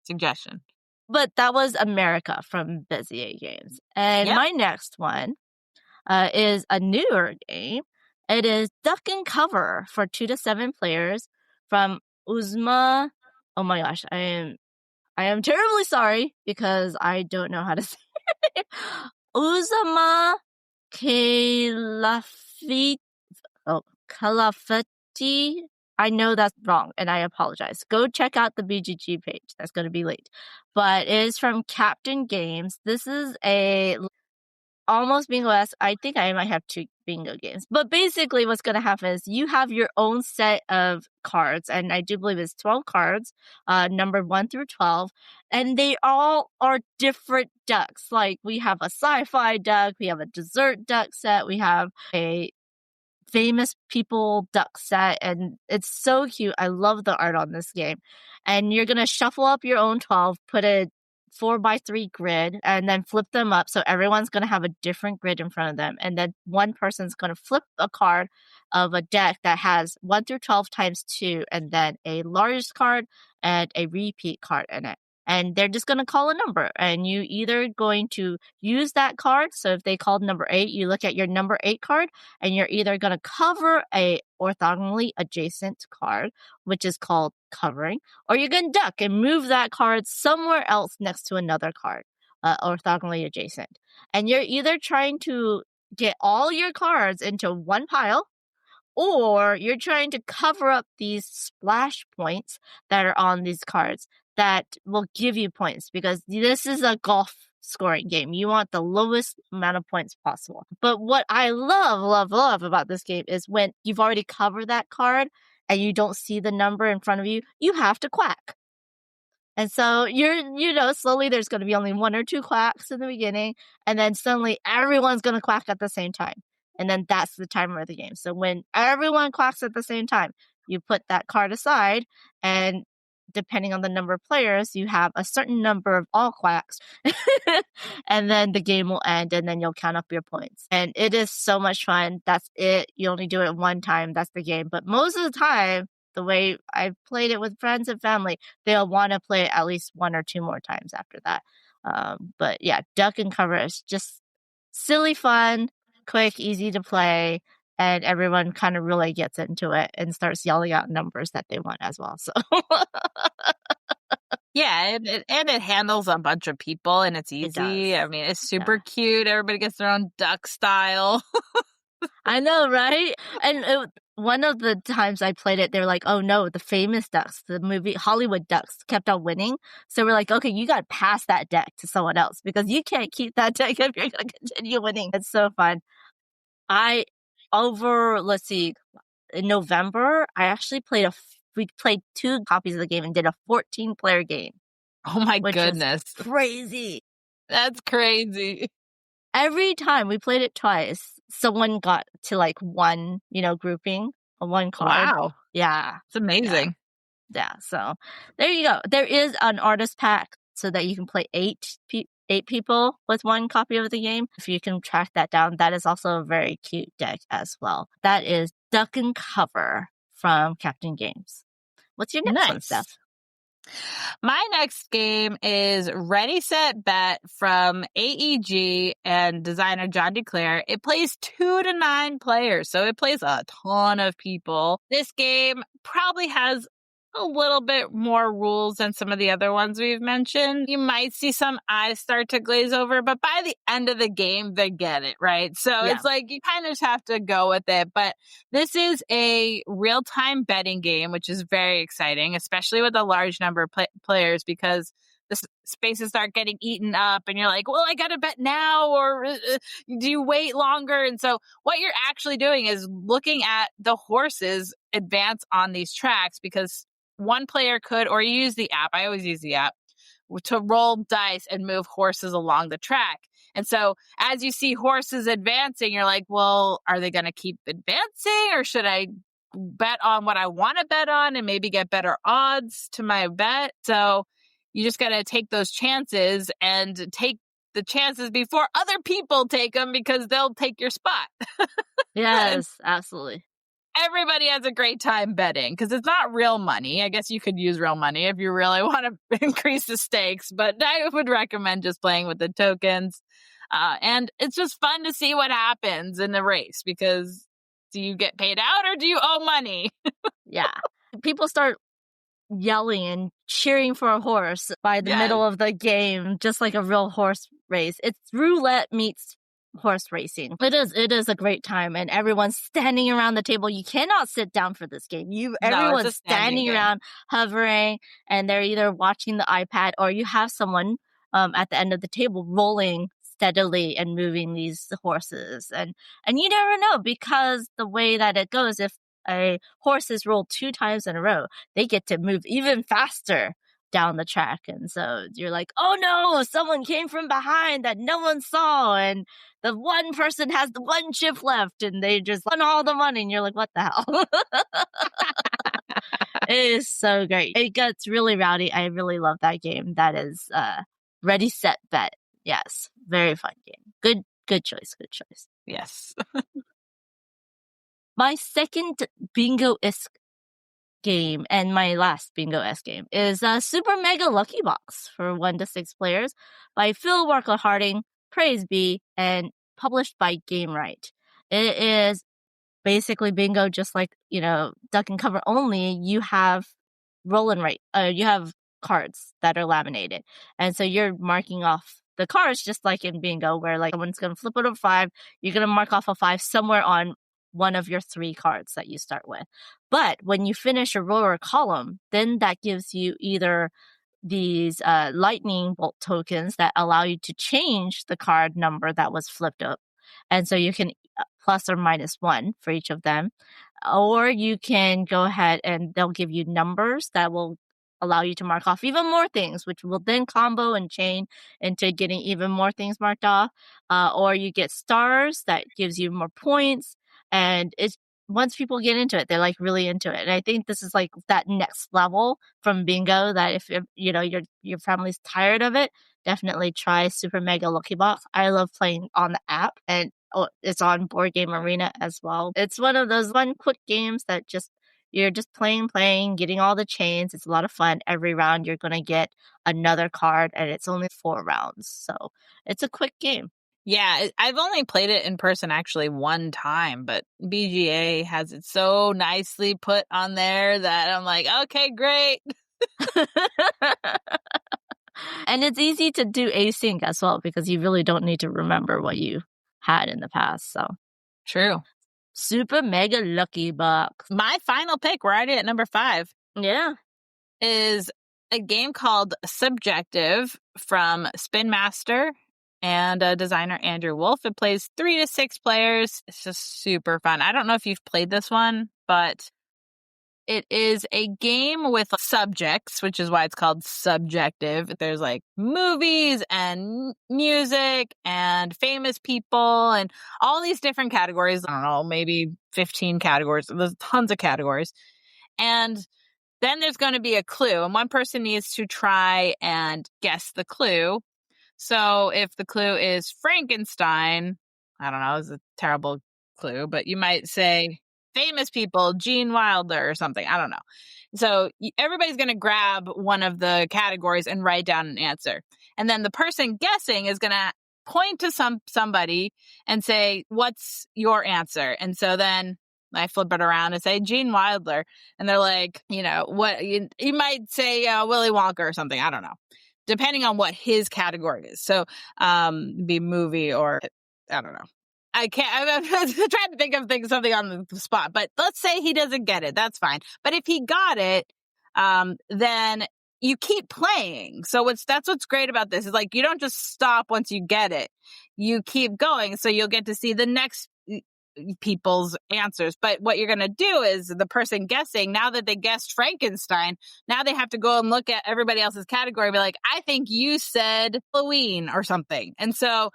suggestion. But that was America from Bezier Games. And my next one is a newer game. It is Duck and Cover for 2 to 7 players from Uzma. Oh my gosh, I am terribly sorry because I don't know how to say it. Uzama Kalafati. I know that's wrong, and I apologize. Go check out the BGG page. That's going to be late. But it is from Captain Games. This is a almost bingo-esque. I think I might have 2 bingo games. But basically what's going to happen is you have your own set of cards, and I do believe it's 12 cards, numbered 1 through 12, and they all are different ducks. Like we have a sci-fi duck, we have a dessert duck set, we have a famous people duck set, and it's so cute. I love the art on this game. And you're going to shuffle up your own 12, put a 4x3 grid, and then flip them up. So everyone's going to have a different grid in front of them. And then one person's going to flip a card of a deck that has 1 through 12 times 2, and then a largest card and a repeat card in it. And they're just going to call a number, and you either going to use that card. So if they called number 8, you look at your number 8 card, and you're either going to cover a orthogonally adjacent card, which is called covering, or you're going to duck and move that card somewhere else next to another card, orthogonally adjacent. And you're either trying to get all your cards into one pile, or you're trying to cover up these splash points that are on these cards that will give you points, because this is a golf scoring game. You want the lowest amount of points possible. But what I love about this game is when you've already covered that card and you don't see the number in front of you, you have to quack. And so slowly there's going to be only 1 or 2 quacks in the beginning, and then suddenly everyone's going to quack at the same time. And then that's the timer of the game. So when everyone quacks at the same time, you put that card aside, and depending on the number of players, you have a certain number of all quacks. And then the game will end, and then you'll count up your points. And it is so much fun. That's it. You only do it one time. That's the game. But most of the time, the way I've played it with friends and family, they'll want to play it at least one or two more times after that. But yeah, Duck and Cover is just silly fun, quick, easy to play, and everyone kind of really gets into it and starts yelling out numbers that they want as well. So yeah, and it handles a bunch of people, and it's easy. I mean, it's super cute. Everybody gets their own duck style. I know, right? And one of the times I played it, they were like, oh no, the famous ducks, the movie Hollywood Ducks kept on winning. So we're like, okay, you got to pass that deck to someone else because you can't keep that deck if you're going to continue winning. It's so fun. Let's see, in November, I actually we played 2 copies of the game and did a 14-player game. Oh my goodness. Crazy. That's crazy. Every time we played it twice, someone got to like one, grouping on one card. Wow. Yeah. It's amazing. Yeah. So there you go. There is an artist pack so that you can play 8 people with one copy of the game. If you can track that down, that is also a very cute deck as well. That is Duck and Cover from Captain Games. What's your next one, Steph? My next game is Ready, Set, Bet from AEG and designer John DeClaire. It plays 2 to 9 players, so it plays a ton of people. This game probably has a little bit more rules than some of the other ones we've mentioned. You might see some eyes start to glaze over, but by the end of the game, they get it, right? So It's like you kind of just have to go with it. But this is a real-time betting game, which is very exciting, especially with a large number of players, because the spaces start getting eaten up and you're like, well, I got to bet now, or do you wait longer? And so what you're actually doing is looking at the horses advance on these tracks, because one player could, or you use the app, I always use the app, to roll dice and move horses along the track. And so as you see horses advancing, you're like, well, are they going to keep advancing, or should I bet on what I want to bet on and maybe get better odds to my bet? So you just got to take those chances and take the chances before other people take them, because they'll take your spot. Yes, absolutely. Everybody has a great time betting because it's not real money. I guess you could use real money if you really want to increase the stakes, but I would recommend just playing with the tokens. And it's just fun to see what happens in the race, because do you get paid out or do you owe money? Yeah. People start yelling and cheering for a horse by the middle of the game, just like a real horse race. It's roulette meets horse racing. It is a great time, and everyone's standing around the table. You cannot sit down for this game. Everyone's standing around, hovering, and they're either watching the iPad, or you have someone at the end of the table rolling steadily and moving these horses. And you never know, because the way that it goes, if a horse is rolled 2 times in a row, they get to move even faster down the track. And so you're like, oh no, someone came from behind that no one saw, and the one person has the 1 chip left, and they just won all the money, and you're like, what the hell? It is so great. It gets really rowdy. I really love that game. That is Ready, Set, Bet. Yes, very fun game. Good choice. Yes. My second bingo-esque game, and my last bingo-esque game, is Super Mega Lucky Box for 1 to 6 players by Phil Warkle Harding, Praise Be, and published by Game Right. It is basically bingo, just like, Duck and Cover, only you have roll and write. You have cards that are laminated. And so you're marking off the cards just like in bingo, where like someone's going to flip it a 5. You're going to mark off a 5 somewhere on one of your 3 cards that you start with. But when you finish a row or column, then that gives you either these lightning bolt tokens that allow you to change the card number that was flipped up. And so you can plus or minus 1 for each of them. Or you can go ahead and they'll give you numbers that will allow you to mark off even more things, which will then combo and chain into getting even more things marked off. Or you get stars that gives you more points. And it's once people get into it, they're like really into it. And I think this is like that next level from bingo that if your family's tired of it, definitely try Super Mega Lucky Box. I love playing on the app, and it's on Board Game Arena as well. It's one of those one quick games that you're just playing, getting all the chains. It's a lot of fun. Every round you're going to get another card, and it's only 4 rounds. So it's a quick game. Yeah, I've only played it in person actually one time, but BGA has it so nicely put on there that I'm like, okay, great. And it's easy to do async as well because you really don't need to remember what you had in the past. So true. Super Mega Lucky Box. My final pick, we're already at number 5. Yeah. Is a game called Subjective from Spin Master and designer Andrew Wolf. It plays 3 to 6 players. It's just super fun. I don't know if you've played this one, but it is a game with subjects, which is why it's called Subjective. There's like movies and music and famous people and all these different categories. I don't know, maybe 15 categories. There's tons of categories. And then there's going to be a clue, and one person needs to try and guess the clue. So if the clue is Frankenstein, I don't know, it's a terrible clue, but you might say famous people, Gene Wilder or something. I don't know. So everybody's going to grab one of the categories and write down an answer. And then the person guessing is going to point to somebody and say, what's your answer? And so then I flip it around and say Gene Wilder. And they're like, what you might say Willy Wonka or something. I don't know. Depending on what his category is. So be movie or I don't know. I'm trying to think of something on the spot, but let's say he doesn't get it. That's fine. But if he got it, then you keep playing. So that's what's great about this is like, you don't just stop once you get it. You keep going. So you'll get to see the next people's answers. But what you're going to do is the person guessing, now that they guessed Frankenstein, now they have to go and look at everybody else's category and be like, I think you said Halloween or something. And so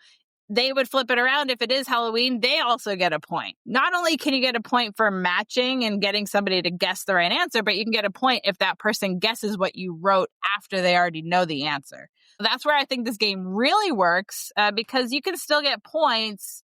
they would flip it around. If it is Halloween, they also get a point. Not only can you get a point for matching and getting somebody to guess the right answer, but you can get a point if that person guesses what you wrote after they already know the answer. That's where I think this game really works because you can still get points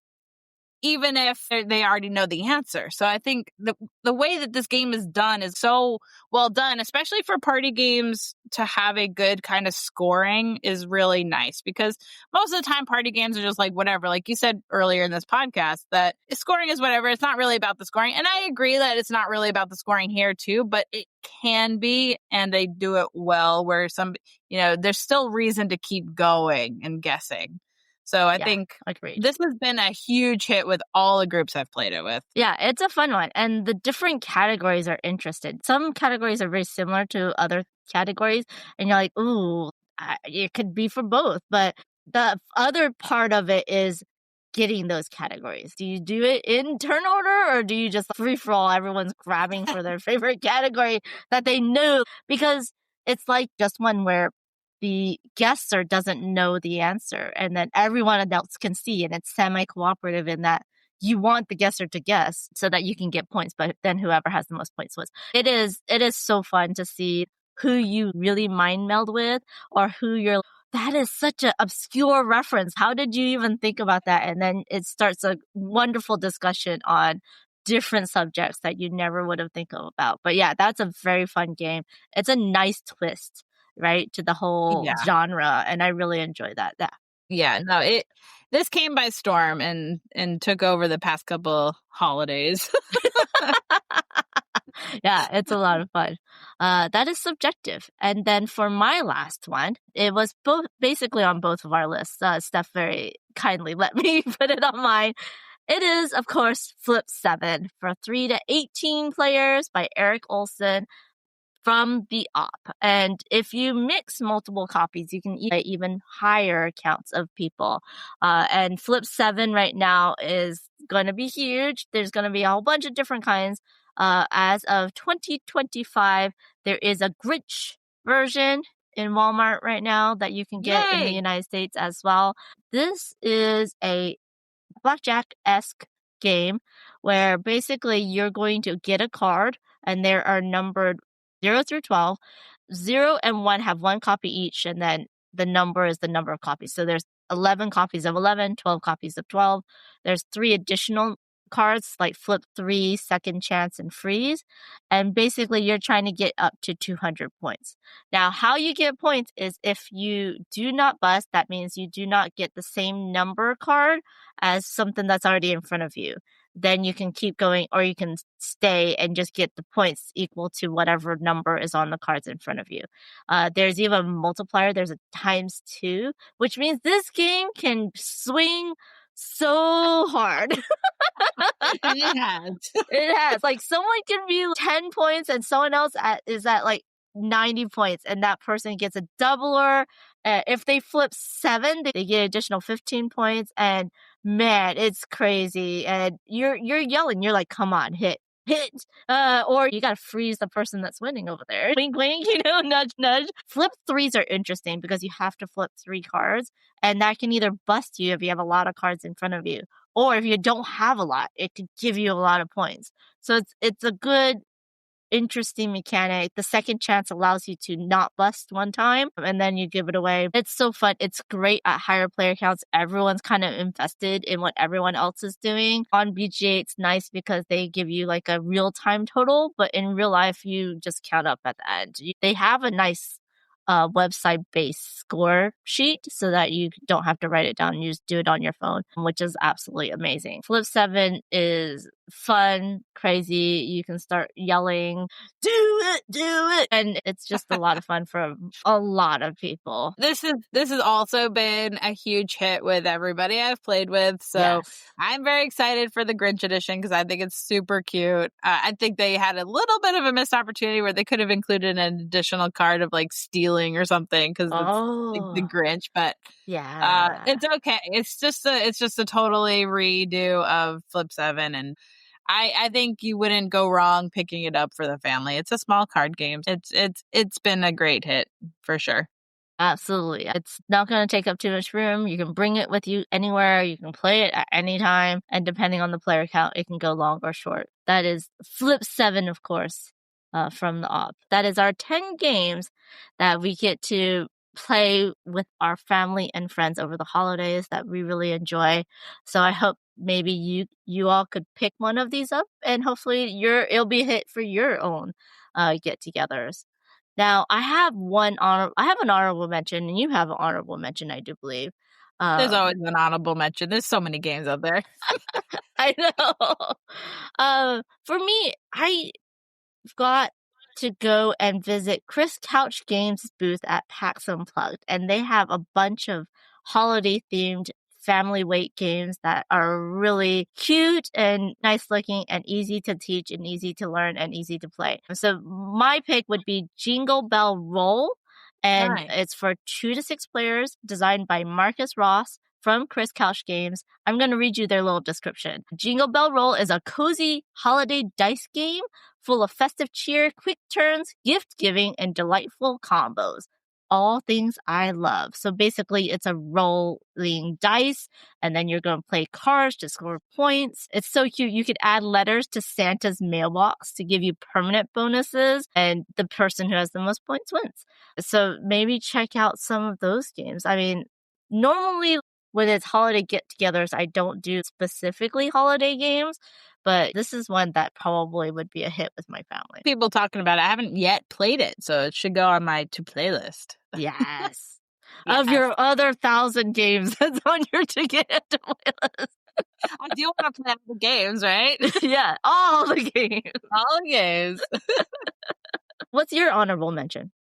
even if they already know the answer. So I think the way that this game is done is so well done, especially for party games, to have a good kind of scoring is really nice because most of the time party games are just like whatever. Like you said earlier in this podcast, that scoring is whatever. It's not really about the scoring. And I agree that it's not really about the scoring here too, but it can be, and they do it well where there's still reason to keep going and guessing. So I think this has been a huge hit with all the groups I've played it with. Yeah, it's a fun one. And the different categories are interesting. Some categories are very similar to other categories. And you're like, ooh, it could be for both. But the other part of it is getting those categories. Do you do it in turn order or do you just free for all? Everyone's grabbing for their favorite category that they knew? Because it's like just one where the guesser doesn't know the answer and then everyone else can see, and it's semi-cooperative in that you want the guesser to guess so that you can get points, but then whoever has the most points wins. It is so fun to see who you really mind meld with or who that is such an obscure reference. How did you even think about that? And then it starts a wonderful discussion on different subjects that you never would have think about. But yeah, that's a very fun game. It's a nice twist, right, to the whole genre, and I really enjoy that. This came by storm and took over the past couple holidays. Yeah, it's a lot of fun. That is Subjective. And then for my last one, it was basically on both of our lists. Steph very kindly let me put it on mine. It is, of course, Flip 7 for 3 to 18 players by Eric Olson from the op. And if you mix multiple copies, you can get even higher counts of people. And Flip 7 right now is going to be huge. There's going to be a whole bunch of different kinds. As of 2025, there is a Grinch version in Walmart right now that you can get in the Yay! United States as well. This is a blackjack-esque game where basically you're going to get a card and there are numbered 0 through 12. 0 and 1 have 1 copy each, and then the number is the number of copies. So there's 11 copies of 11, 12 copies of 12. There's 3 additional cards like flip 3, second chance, and freeze. And basically you're trying to get up to 200 points. Now, how you get points is if you do not bust, that means you do not get the same number card as something that's already in front of you. Then you can keep going, or you can stay and just get the points equal to whatever number is on the cards in front of you. There's even a multiplier. There's a ×2, which means this game can swing so hard. It has. It has. Like, someone can be 10 points and someone else is at like 90 points, and that person gets a doubler. If they flip 7, they get additional 15 points, and man, it's crazy. And you're yelling. You're like, come on, hit. Or you gotta freeze the person that's winning over there. Wink, wink, nudge, nudge. Flip 3s are interesting because you have to flip 3 cards, and that can either bust you if you have a lot of cards in front of you, or if you don't have a lot, it could give you a lot of points. So it's a good, interesting mechanic. The second chance allows you to not bust one time, and then you give it away. It's so fun. It's great at higher player counts. Everyone's kind of invested in what everyone else is doing. On BGA, it's nice because they give you like a real-time total, but in real life, you just count up at the end. They have a nice website-based score sheet so that you don't have to write it down. You just do it on your phone, which is absolutely amazing. Flip 7 is fun, crazy. You can start yelling, do it, and it's just a lot of fun for a lot of people. This has also been a huge hit with everybody I've played with, so Yes. I'm very excited for the Grinch edition because I think it's super cute. I think they had a little bit of a missed opportunity where they could have included an additional card of like stealing or something because it's like the Grinch, but yeah, it's okay. It's just a totally redo of Flip 7, and I think you wouldn't go wrong picking it up for the family. It's a small card game. It's been a great hit for sure. absolutely. It's not going to take up too much room. You can bring it with you anywhere. You can play it at any time. And depending on the player count, it can go long or short. That is Flip 7, of course, from the op. That is our 10 games that we get to play with our family and friends over the holidays that we really enjoy. So I hope maybe you all could pick one of these up, and hopefully it'll be a hit for your own get-togethers. Now, I have an honorable mention, and you have an honorable mention, I do believe. There's always an honorable mention. There's so many games out there. I know. For me, I got to go and visit Chris Couch Games' booth at PAX Unplugged, and they have a bunch of holiday-themed family weight games that are really cute and nice looking and easy to teach and easy to learn and easy to play. So my pick would be Jingle Bell Roll, and Nice. it's for 2 to 6 players, designed by Marcus Ross from Chris Couch Games. I'm going to read you their little description. Jingle Bell Roll is a cozy holiday dice game full of festive cheer, quick turns, gift giving, and delightful combos. All things I love. So basically, it's a rolling dice, and then you're going to play cards to score points. It's so cute. You could add letters to Santa's mailbox to give you permanent bonuses, and the person who has the most points wins. So maybe check out some of those games. I mean, normally when it's holiday get-togethers, I don't do specifically holiday games, but this is one that probably would be a hit with my family. People talking about it. I haven't yet played it, so it should go on my to-play list. Yes. Of your other 1,000 games that's on your to-play list. I do want to play all the games, right? Yeah, all the games. All the games. What's your honorable mention?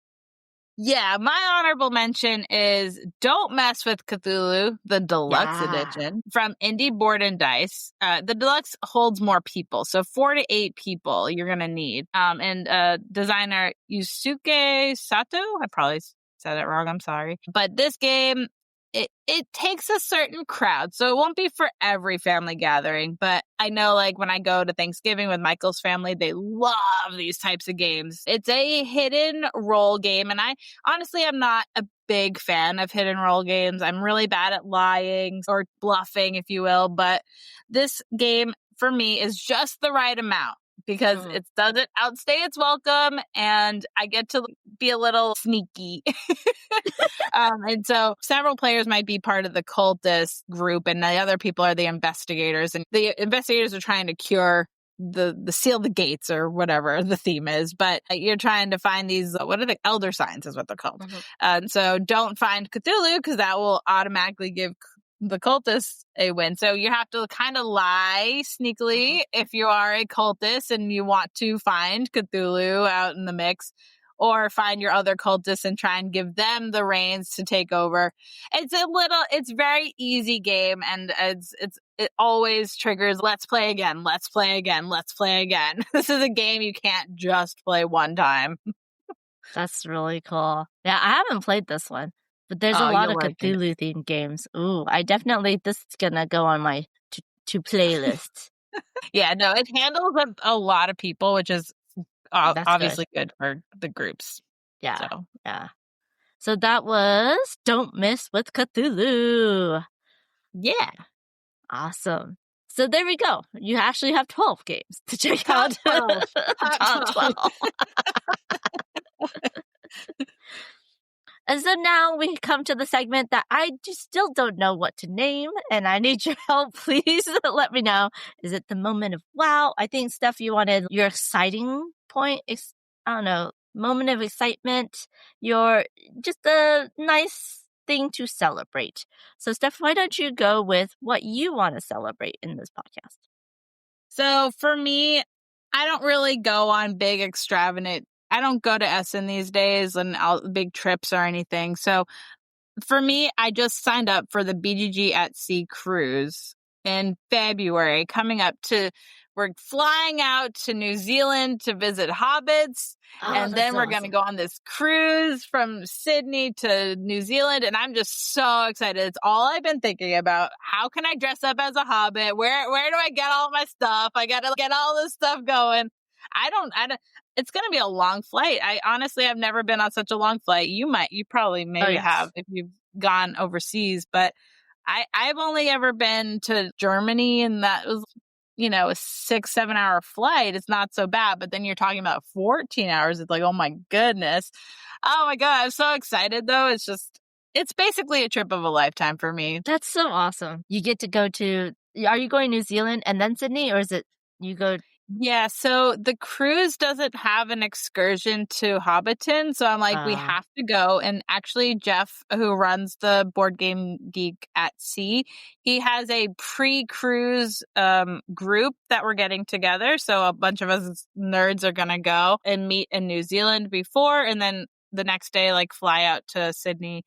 Yeah, my honorable mention is Don't Mess with Cthulhu, the deluxe edition from Indie Board and Dice. The deluxe holds more people, so 4 to 8 people you're going to need. And designer Yusuke Sato, I probably said it wrong, I'm sorry. But this game it takes a certain crowd. So it won't be for every family gathering. But I know, like, when I go to Thanksgiving with Michael's family, they love these types of games. It's a hidden role game. And I honestly am not a big fan of hidden role games. I'm really bad at lying or bluffing, if you will. But this game for me is just the right amount, because it doesn't outstay its welcome, and I get to be a little sneaky. And so several players might be part of the cultist group, and the other people are the investigators. And the investigators are trying to cure the seal the gates, or whatever the theme is. But you're trying to find these, what are the elder signs is what they're called. And so don't find Cthulhu, because that will automatically give the cultists a win. So you have to kind of lie sneakily if you are a cultist and you want to find Cthulhu out in the mix, or find your other cultists and try and give them the reins to take over. It's very easy game, and it always triggers, let's play again, let's play again, let's play again. This is a game you can't just play one time. That's really cool. Yeah, I haven't played this one. But there's a lot of Cthulhu-themed games. Ooh, this is going to go on my to playlist. Yeah, no, it handles a lot of people, which is obviously good for the groups. Yeah, yeah. So that was Don't Miss with Cthulhu. Yeah. Awesome. So there we go. You actually have 12 games to check out. Top 12. And so now we come to the segment that I just still don't know what to name, and I need your help. Please let me know. Is it the moment of wow? I think, Steph, you wanted your exciting point. I don't know, moment of excitement. Your just a nice thing to celebrate. So, Steph, why don't you go with what you want to celebrate in this podcast? So for me, I don't really go on big extravagant. I don't go to Essen these days and big trips or anything. So for me, I just signed up for the BGG at Sea cruise in February, we're flying out to New Zealand to visit Hobbits. And then we're going to go on this cruise from Sydney to New Zealand. And I'm just so excited. It's all I've been thinking about. How can I dress up as a Hobbit? Where do I get all my stuff? I got to get all this stuff going. I don't, it's going to be a long flight. I've never been on such a long flight. You probably have if you've gone overseas, but I've only ever been to Germany, and that was, a 6-7 hour flight. It's not so bad, but then you're talking about 14 hours. It's like, oh my goodness. Oh my God. I'm so excited though. It's basically a trip of a lifetime for me. That's so awesome. You get to go are you going New Zealand and then Sydney, or is it you go? Yeah, so the cruise doesn't have an excursion to Hobbiton, so I'm like, we have to go. And actually, Jeff, who runs the Board Game Geek at Sea, he has a pre-cruise group that we're getting together. So a bunch of us nerds are going to go and meet in New Zealand before, and then the next day, fly out to Sydney.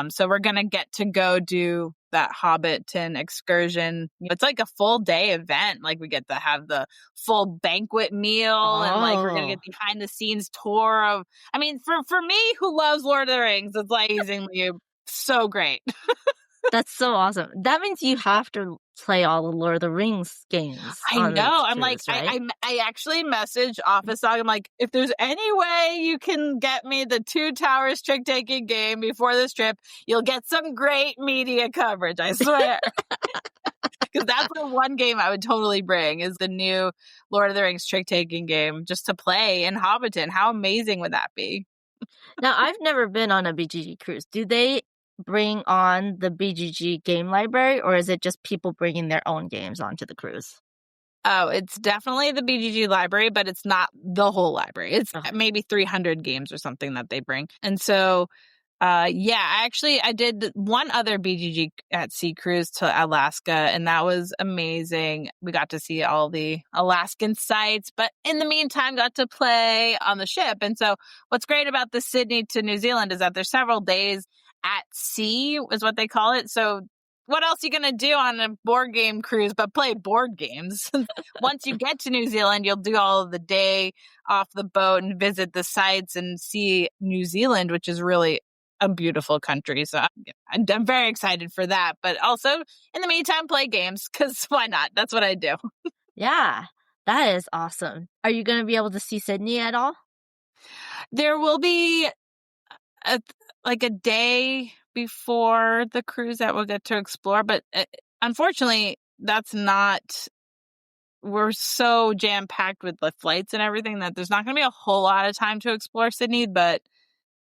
So we're going to get to go do that Hobbiton excursion. It's like a full day event. We get to have the full banquet meal, and we're going to get behind the scenes tour of, for me who loves Lord of the Rings, it's amazingly so great. That's so awesome. That means you have to play all the Lord of the Rings games. I know. I'm cruise, right? I actually messaged Office Dog. I'm like, if there's any way you can get me the Two Towers trick taking game before this trip, you'll get some great media coverage. I swear. Because that's the one game I would totally bring, is the new Lord of the Rings trick taking game, just to play in Hobbiton. How amazing would that be? Now, I've never been on a BGG cruise. Do they bring on the BGG game library, or is it just people bringing their own games onto the cruise? Oh, it's definitely the BGG library, but it's not the whole library. It's maybe 300 games or something that they bring. And so, I did one other BGG at Sea cruise to Alaska, and that was amazing. We got to see all the Alaskan sites, but in the meantime, got to play on the ship. And so what's great about the Sydney to New Zealand is that there's several days at sea, is what they call it. So what else are you going to do on a board game cruise but play board games? Once you get to New Zealand, you'll do all of the day off the boat and visit the sites and see New Zealand, which is really a beautiful country. So I'm very excited for that. But also, in the meantime, play games, because why not? That's what I do. Yeah, that is awesome. Are you going to be able to see Sydney at all? There will be a day before the cruise that we'll get to explore. But unfortunately, that's not... We're so jam-packed with the flights and everything that there's not going to be a whole lot of time to explore Sydney, but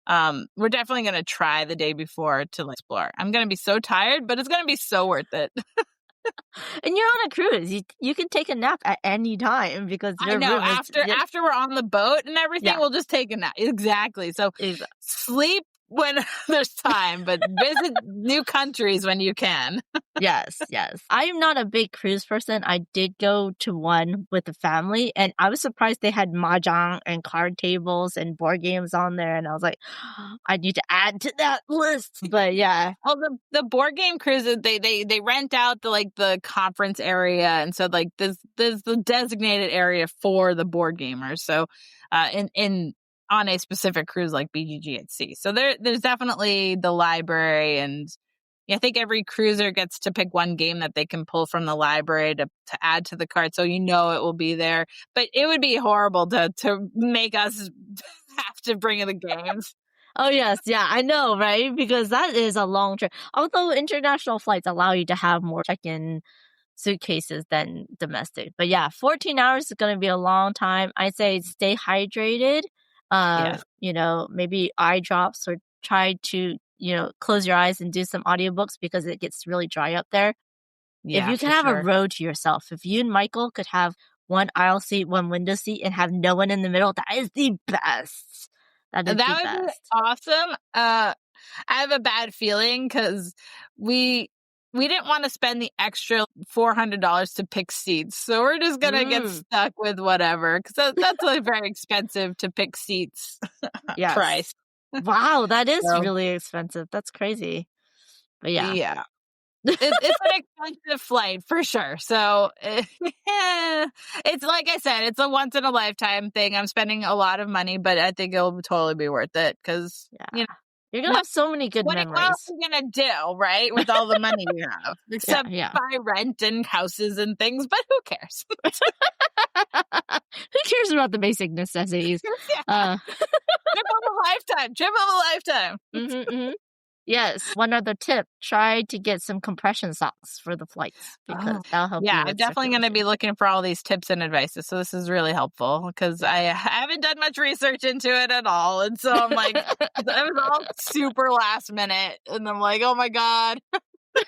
we're definitely going to try the day before to explore. I'm going to be so tired, but it's going to be so worth it. And you're on a cruise. You can take a nap at any time because I know. After we're on the boat and everything, we'll just take a nap. Exactly. So sleep when there's time, but visit new countries when you can. Yes. I'm not a big cruise person. I did go to one with the family, and I was surprised they had mahjong and card tables and board games on there, and I was like, I need to add to that list. But yeah. Well, the board game cruises, they rent out the conference area, and so there's the designated area for the board gamers. So on a specific cruise like BGG at Sea. So there's definitely the library, and I think every cruiser gets to pick one game that they can pull from the library to add to the cart, so it will be there. But it would be horrible to make us have to bring in the games. Oh, yes. Yeah, I know, right? Because that is a long trip. Although international flights allow you to have more check-in suitcases than domestic. But yeah, 14 hours is going to be a long time. I'd say stay hydrated. Yes. Maybe eye drops, or try to, close your eyes and do some audiobooks because it gets really dry up there. Yeah, if you could have a row to yourself, if you and Michael could have one aisle seat, one window seat, and have no one in the middle, that is the best. That would be awesome. I have a bad feeling because we didn't want to spend the extra $400 to pick seats. So we're just going to get stuck with whatever, because that's very expensive to pick seats price. Wow, that is really expensive. That's crazy. But yeah. Yeah. It's an expensive flight for sure. So it's like I said, it's a once in a lifetime thing. I'm spending a lot of money, but I think it'll totally be worth it because you're gonna have so many good memories. What else are we gonna do, right? With all the money we have, except buy rent and houses and things. But who cares? Who cares about the basic necessities? Trip of a lifetime. Mm-hmm. Yes. One other tip: try to get some compression socks for the flights because that'll help. Yeah, I'm definitely going to be looking for all these tips and advices. So this is really helpful because I haven't done much research into it at all, and so I'm like, it was all super last minute, and I'm like, oh my god. But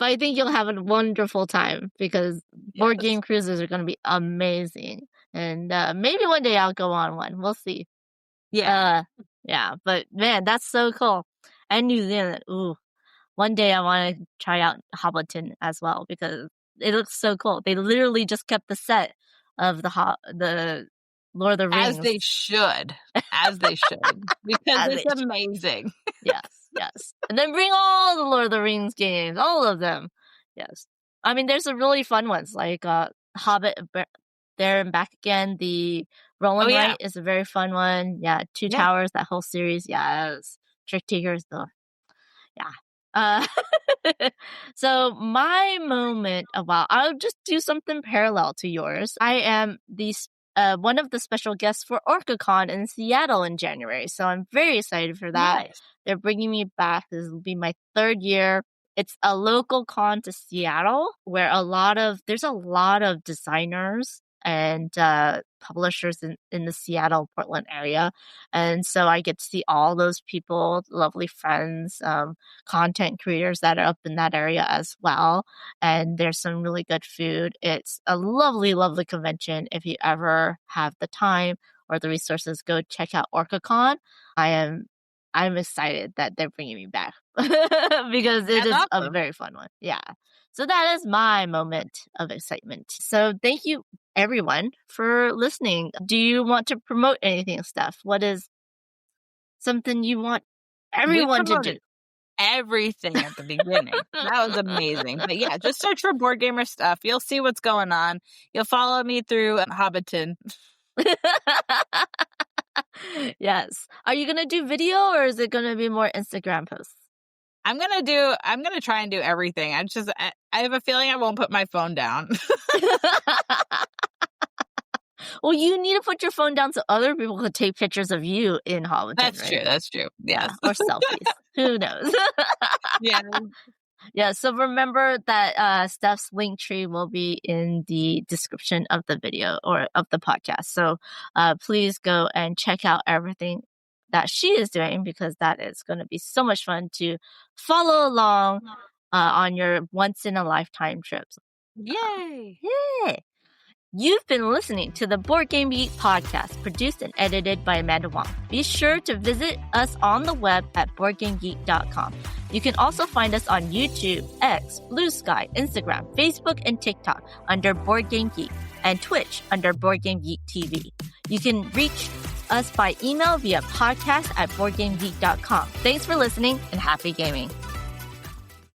I think you'll have a wonderful time because board game cruises are going to be amazing, and maybe one day I'll go on one. We'll see. Yeah. But man, that's so cool. And New Zealand, one day I want to try out Hobbiton as well because it looks so cool. They literally just kept the set of the Lord of the Rings. As they should. Because it's amazing. Yes. And then bring all the Lord of the Rings games, all of them. Yes. I mean, there's some really fun ones like Hobbit There and Back Again. The Roll and Write is a very fun one. Yeah, Two Towers, that whole series. Yes. Trick Takers, though. Yeah. So my moment I'll just do something parallel to yours. I am one of the special guests for OrcaCon in Seattle in January. So I'm very excited for that. Nice. They're bringing me back. This will be my third year. It's a local con to Seattle where there's a lot of designers and publishers in the Seattle, Portland area. And so I get to see all those people, lovely friends, content creators that are up in that area as well. And there's some really good food. It's a lovely, lovely convention. If you ever have the time or the resources, go check out OrcaCon. I'm excited that they're bringing me back because it is a very fun one. Yeah. So that is my moment of excitement. So thank you, everyone, for listening. Do you want to promote anything, Steph? What is something you want everyone to do? Everything at the beginning. That was amazing. But yeah, just search for Board Gamer Steph. You'll see what's going on. You'll follow me through Hobbiton. Yes. Are you going to do video or is it going to be more Instagram posts? I'm gonna try and do everything. I have a feeling I won't put my phone down. Well, you need to put your phone down so other people could take pictures of you in Hobbiton. That's right? true. That's true. Yes. Or selfies. Who knows? Yeah. Yeah. So remember that Steph's link tree will be in the description of the video or of the podcast. So please go and check out everything that she is doing because that is going to be so much fun to follow along on your once in a lifetime trips. Yay! Yay! You've been listening to the Board Game Geek podcast, produced and edited by Amanda Wong. Be sure to visit us on the web at BoardGameGeek.com. You can also find us on YouTube, X, Blue Sky, Instagram, Facebook, and TikTok under Board Game Geek, and Twitch under Board Game Geek TV. You can reach us by email via podcast@BoardGameGeek.com. Thanks for listening and happy gaming.